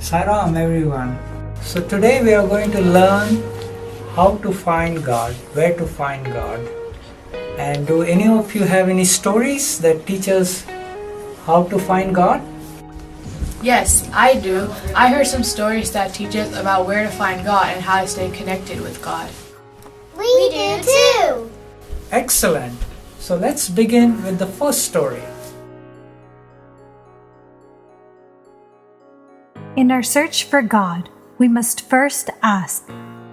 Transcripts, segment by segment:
Sairam everyone. So today we are going to learn how to find God, where to find God. And do any of you have any stories that teach us how to find God? Yes, I do. I heard some stories that teach us about where to find God and how to stay connected with God. We do too! Excellent. So let's begin with the first story. In our search for God, we must first ask,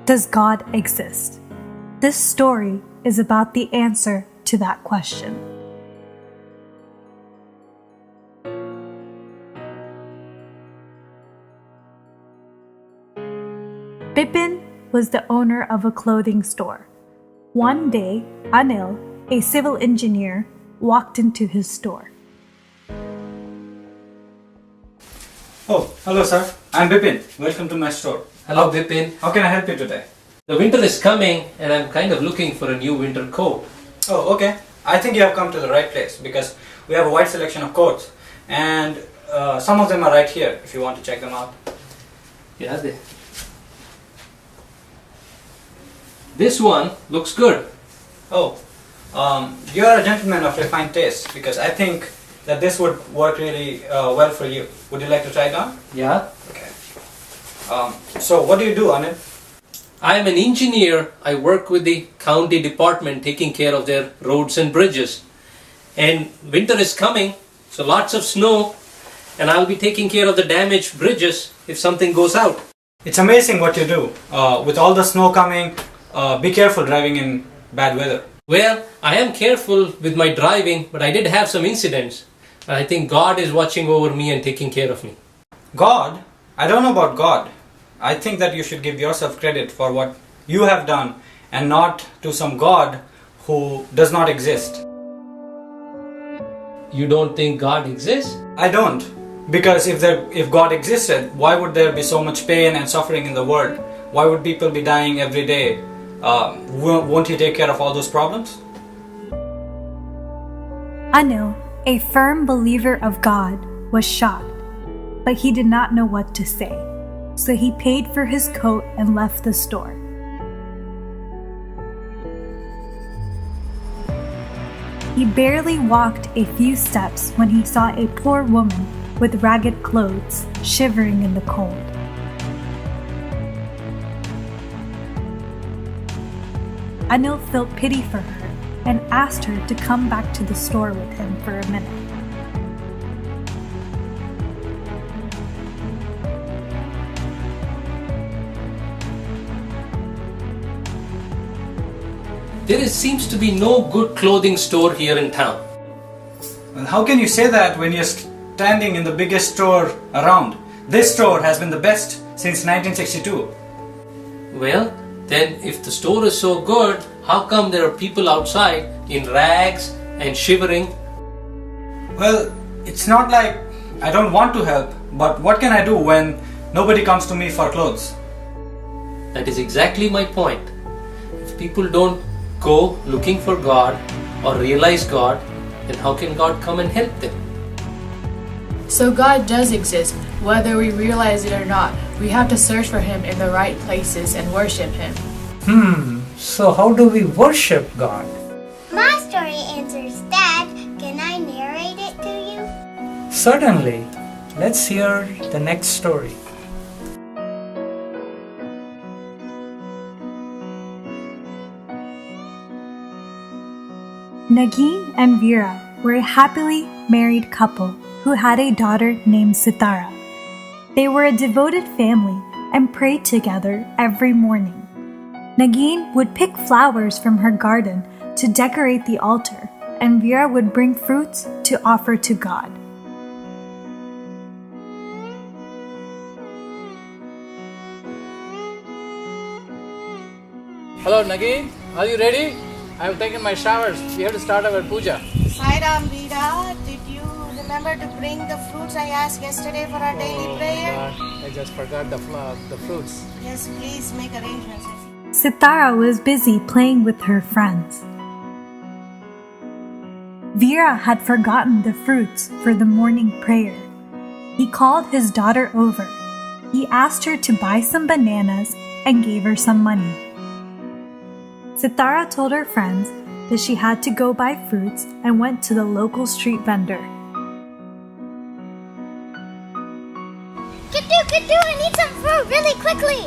does God exist? This story is about the answer to that question. Bipin was the owner of a clothing store. One day, Anil, a civil engineer, walked into his store. Oh, hello sir. I'm Bipin. Welcome to my store. Hello, Bipin. How can I help you today? The winter is coming and I'm kind of looking for a new winter coat. Oh, okay. I think you have come to the right place because we have a wide selection of coats and some of them are right here if you want to check them out. Yeah, this one looks good. Oh, you are a gentleman of refined taste because I think that this would work really well for you. Would you like to try it on? Yeah. Okay. So what do you do, Anil? I am an engineer. I work with the county department taking care of their roads and bridges. And winter is coming, so lots of snow, and I'll be taking care of the damaged bridges if something goes out. It's amazing what you do. With all the snow coming, be careful driving in bad weather. Well, I am careful with my driving, but I did have some incidents. I think God is watching over me and taking care of me. God? I don't know about God. I think that you should give yourself credit for what you have done and not to some God who does not exist. You don't think God exists? I don't. Because if God existed, why would there be so much pain and suffering in the world? Why would people be dying every day? Won't He take care of all those problems? Anil, a firm believer of God, was shocked, but he did not know what to say, so he paid for his coat and left the store. He barely walked a few steps when he saw a poor woman with ragged clothes shivering in the cold. Anil felt pity for her and asked her to come back to the store with him for a minute. There seems to be no good clothing store here in town. Well, how can you say that when you're standing in the biggest store around? This store has been the best since 1962. Well, then if the store is so good, how come there are people outside in rags and shivering? Well, it's not like I don't want to help, but what can I do when nobody comes to me for clothes? That is exactly my point. If people don't go looking for God or realize God, then how can God come and help them? So God does exist, whether we realize it or not. We have to search for Him in the right places and worship Him. So how do we worship God? My story answers that. Can I narrate it to you? Certainly. Let's hear the next story. Nagin and Veera were a happily married couple who had a daughter named Sitara. They were a devoted family and prayed together every morning. Nagin would pick flowers from her garden to decorate the altar, and Veera would bring fruits to offer to God. Hello Nagin, are you ready? I have taken my showers. We have to start our puja. Sairam Veera, did you remember to bring the fruits I asked yesterday for our daily prayer? God, I just forgot the fruits. Yes, please make arrangements. Sitara was busy playing with her friends. Veera had forgotten the fruits for the morning prayer. He called his daughter over. He asked her to buy some bananas and gave her some money. Sitara told her friends that she had to go buy fruits and went to the local street vendor. Kiddu, I need some fruit really quickly.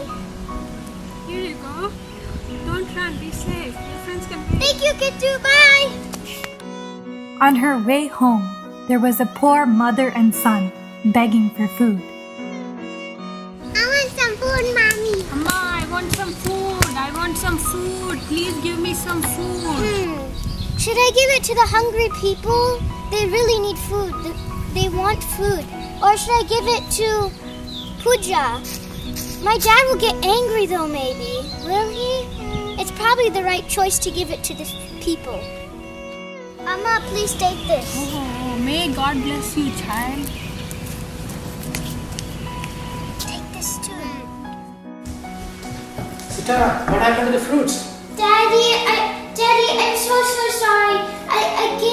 Here you go. Don't run, be safe. Your friends can wait. Thank you, Kiddu, bye. On her way home, there was a poor mother and son begging for food. I want some food, Mommy. Amma, I want some food. I want some food. Please give me some food. Should I give it to the hungry people? They really need food. They want food. Or should I give it to Pooja? My dad will get angry though, maybe. Will he? It's probably the right choice to give it to the people. Amma, please take this. Oh, may God bless you, child. Take this too. Sitara, what happened to the fruits? Daddy, I'm so sorry.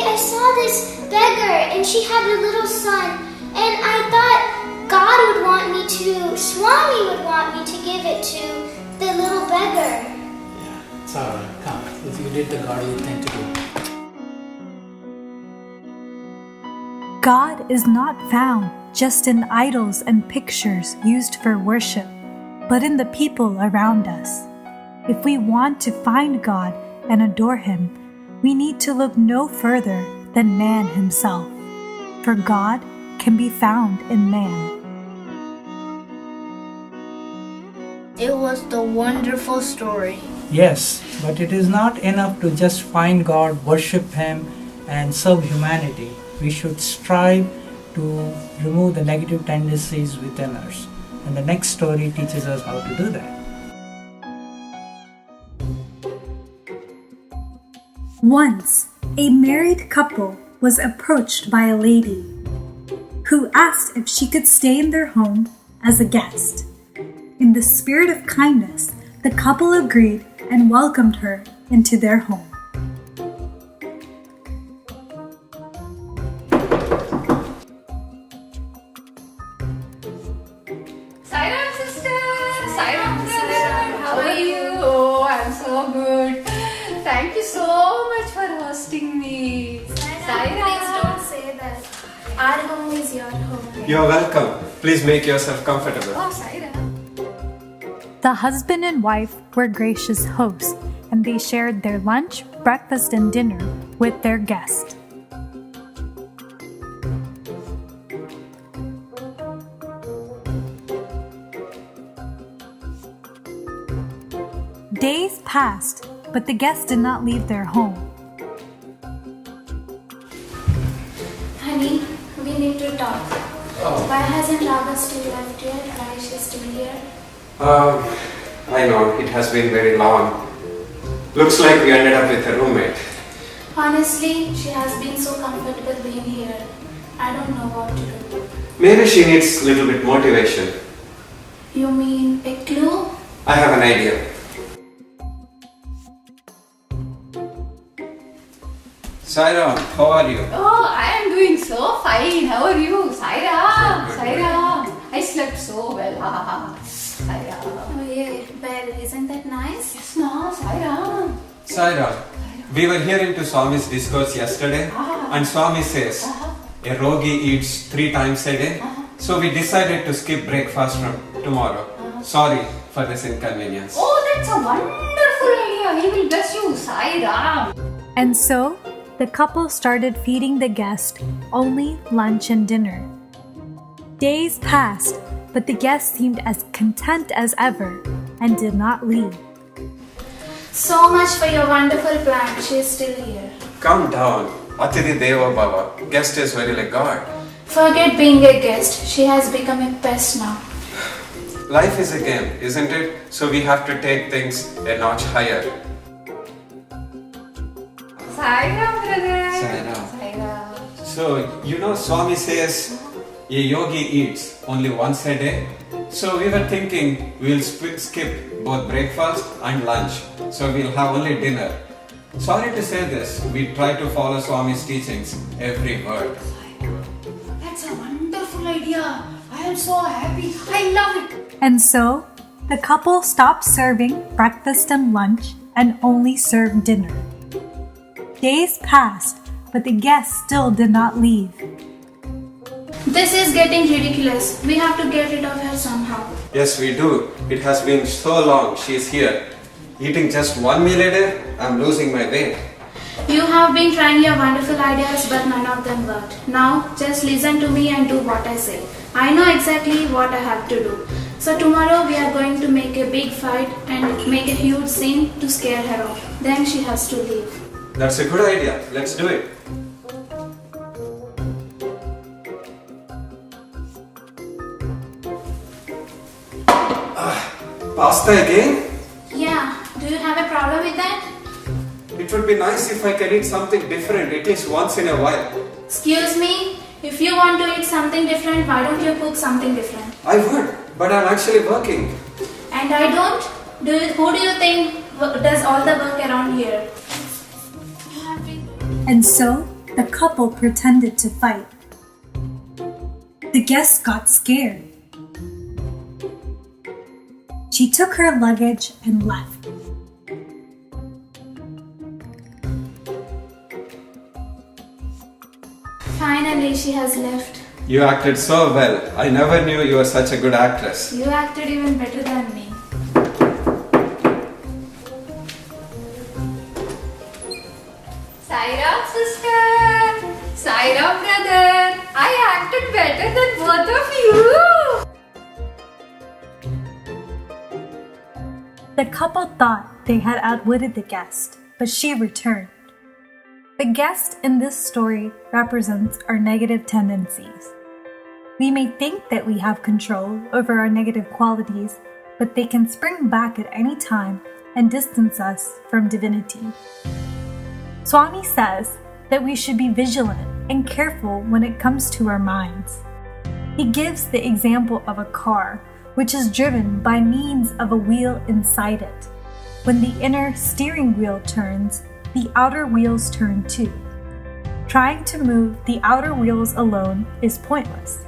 I saw this beggar and she had a little son, and I thought God would want me to, Swami would want me to give it to the little beggar. Yeah, it's alright. Come, if you did the godly thing to do. God is not found just in idols and pictures used for worship, but in the people around us. If we want to find God and adore Him, we need to look no further than man himself, for God can be found in man. It was the wonderful story. Yes, but it is not enough to just find God, worship Him, and serve humanity. We should strive to remove the negative tendencies within us. And the next story teaches us how to do that. Once, a married couple was approached by a lady who asked if she could stay in their home as a guest. In the spirit of kindness, the couple agreed and welcomed her into their home. Sairam sister! Sairam brother! How are you? Oh, I'm so good. Thank you so much for hosting me. Sairam! Please don't say that. Our home is your home. You're welcome. Please make yourself comfortable. Oh, Sairam. The husband and wife were gracious hosts, and they shared their lunch, breakfast, and dinner with their guest. Days passed, but the guests did not leave their home. Honey, we need to talk. Why hasn't Raga still left yet? Why is she still here? I know, it has been very long. Looks like we ended up with a roommate. Honestly, she has been so comfortable being here. I don't know what to do. Maybe she needs a little bit motivation. You mean a clue? I have an idea. Saira, how are you? Oh, I am doing so fine. How are you? Sairam! Good, Sairam! I slept so well. Sairam. Oh yeah, but isn't that nice? Yes, no, Sairam. Saira, we were hearing to Swami's discourse yesterday, and Swami says, a rogi eats 3 times a day. So we decided to skip breakfast from tomorrow. Sorry for this inconvenience. Oh, that's a wonderful idea. He will bless you, Sairam. And so, the couple started feeding the guest only lunch and dinner. Days passed, but the guest seemed as content as ever and did not leave. So much for your wonderful plan. She is still here. Calm down. Atiti Deva Baba. Guest is very like God. Forget being a guest. She has become a pest now. Life is a game, isn't it? So we have to take things a notch higher. Sairam, brother. Sairam. Sairam. So, you know, Swami says a yogi eats only once a day. So we were thinking we'll skip both breakfast and lunch. So we'll have only dinner. Sorry to say this, we try to follow Swami's teachings, every word. That's a wonderful wonderful idea. I am so happy. I love it. And so, the couple stopped serving breakfast and lunch and only served dinner. Days passed, but the guests still did not leave. This is getting ridiculous. We have to get rid of her somehow. Yes, we do. It has been so long she is here. Eating just one meal a day, I'm losing my weight. You have been trying your wonderful ideas, but none of them worked. Now, just listen to me and do what I say. I know exactly what I have to do. So tomorrow we are going to make a big fight and make a huge scene to scare her off. Then she has to leave. That's a good idea. Let's do it. Pasta again? Yeah, do you have a problem with that? It would be nice if I can eat something different at least once in a while. Excuse me, if you want to eat something different, why don't you cook something different? I would, but I'm actually working. And I don't? Who do you think does all the work around here? And so, the couple pretended to fight. The guests got scared. She took her luggage and left. Finally, she has left. You acted so well. I never knew you were such a good actress. You acted even better than me. Saira sister, Saira brother, I acted better than both of you. The couple thought they had outwitted the guest, but she returned. The guest in this story represents our negative tendencies. We may think that we have control over our negative qualities, but they can spring back at any time and distance us from divinity. Swami says that we should be vigilant and careful when it comes to our minds. He gives the example of a car, which is driven by means of a wheel inside it. When the inner steering wheel turns, the outer wheels turn too. Trying to move the outer wheels alone is pointless.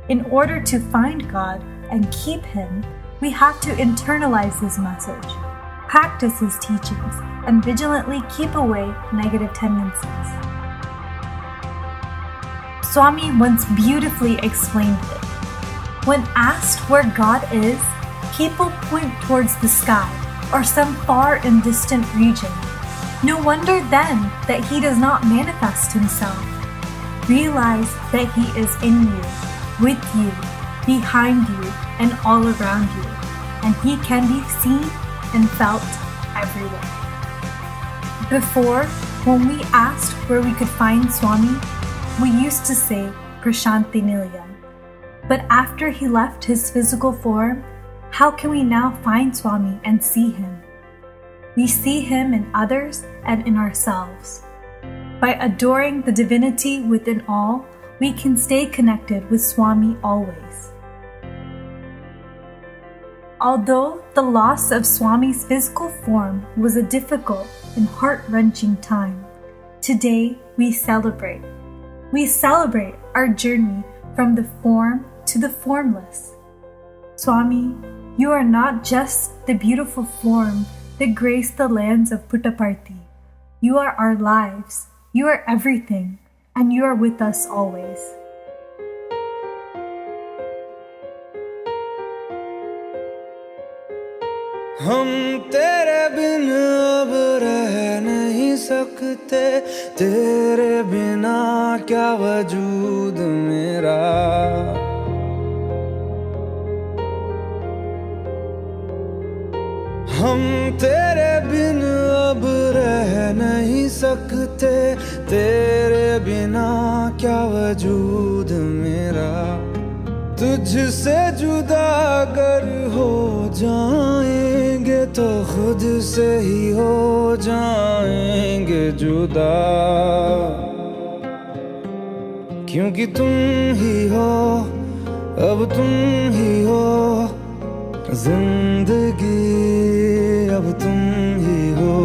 In order to find God and keep Him, we have to internalize His message, practice His teachings, and vigilantly keep away negative tendencies. Swami once beautifully explained it. When asked where God is, people point towards the sky or some far and distant region. No wonder then that He does not manifest Himself. Realize that He is in you, with you, behind you, and all around you, and He can be seen and felt everywhere. Before, when we asked where we could find Swami, we used to say Prashanti Nilayam. But after He left His physical form, how can we now find Swami and see Him? We see Him in others and in ourselves. By adoring the divinity within all, we can stay connected with Swami always. Although the loss of Swami's physical form was a difficult and heart-wrenching time, today we celebrate. We celebrate our journey from the form to the formless. Swami, you are not just the beautiful form that graced the lands of Puttaparthi. You are our lives. You are everything, and you are with us always. हम तेरे बिन अब रह नहीं सकते, तेरे बिना क्या वजूद मेरा। हम तेरे बिन अब रह नहीं सकते, तेरे बिना क्या वजूद मेरा। तुझसे जुदा अगर हो जाएंगे तो खुद से ही हो जाएंगे जुदा, क्योंकि तुम ही हो, अब तुम ही हो जिंदगी, अब तुम ही हो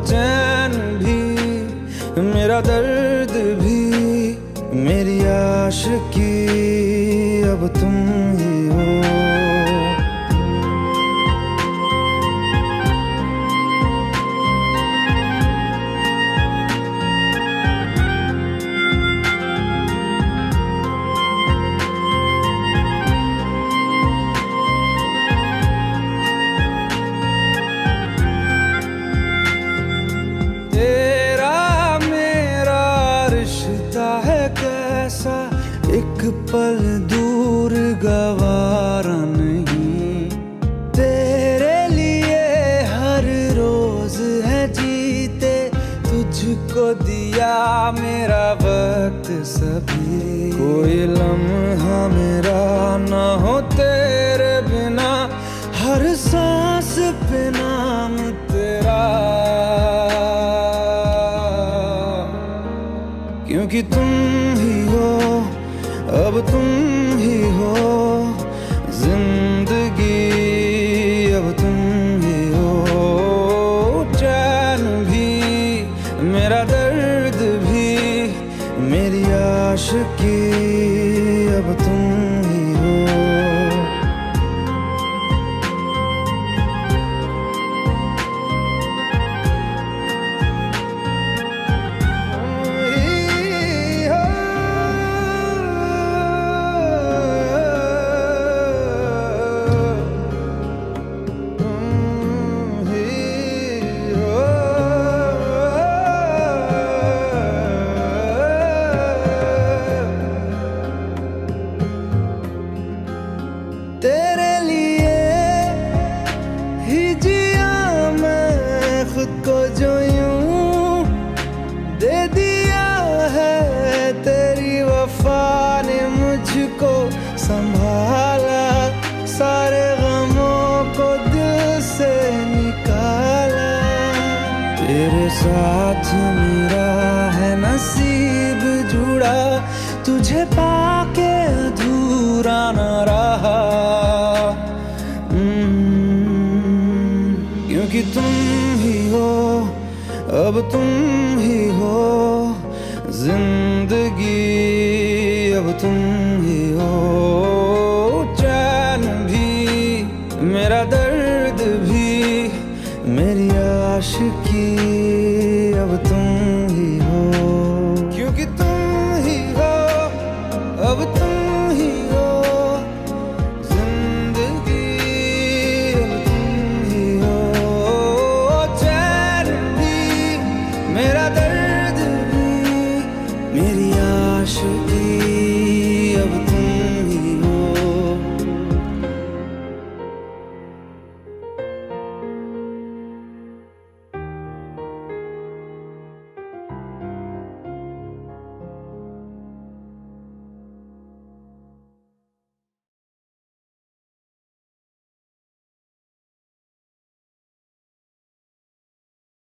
चैन भी, मेरा दर्द भी, मेरी आशिकी अब तुम ही हो। एक पल दूर गवारा नहीं, तेरे लिए हर रोज है जीते, तुझको दिया मेरा वक्त सभी। कोई लम्हा मेरा ना हो तेरे बिना, हर सांस पे नाम तेरा, क्योंकि तुम ही हो, अब तुम ही हो जिंदगी, अब तुम ही हो चैन भी, मेरा दर्द भी, मेरी आशिकी अब तुम ही हो। तेरे लिए ही जिया मैं खुद को, जो यूं दे दिया है तेरी वफा ने मुझको संभाला, सारे गमों को दिल से निकाला। तेरे साथ मेरा है नसीब जुड़ा, तुझे पाके अधूरा न रहा, क्योंकि तुम ही हो, अब तुम ही हो जिंदगी, अब तुम ही हो चैन भी, मेरा दर्द भी, मेरी आशिकी अब तुम ही हो, क्योंकि तुम ही हो, अब तुम ही हो जिंदगी, अब तुम ही हो चैन भी, मेरा दर्द भी, मेरी आशिकी।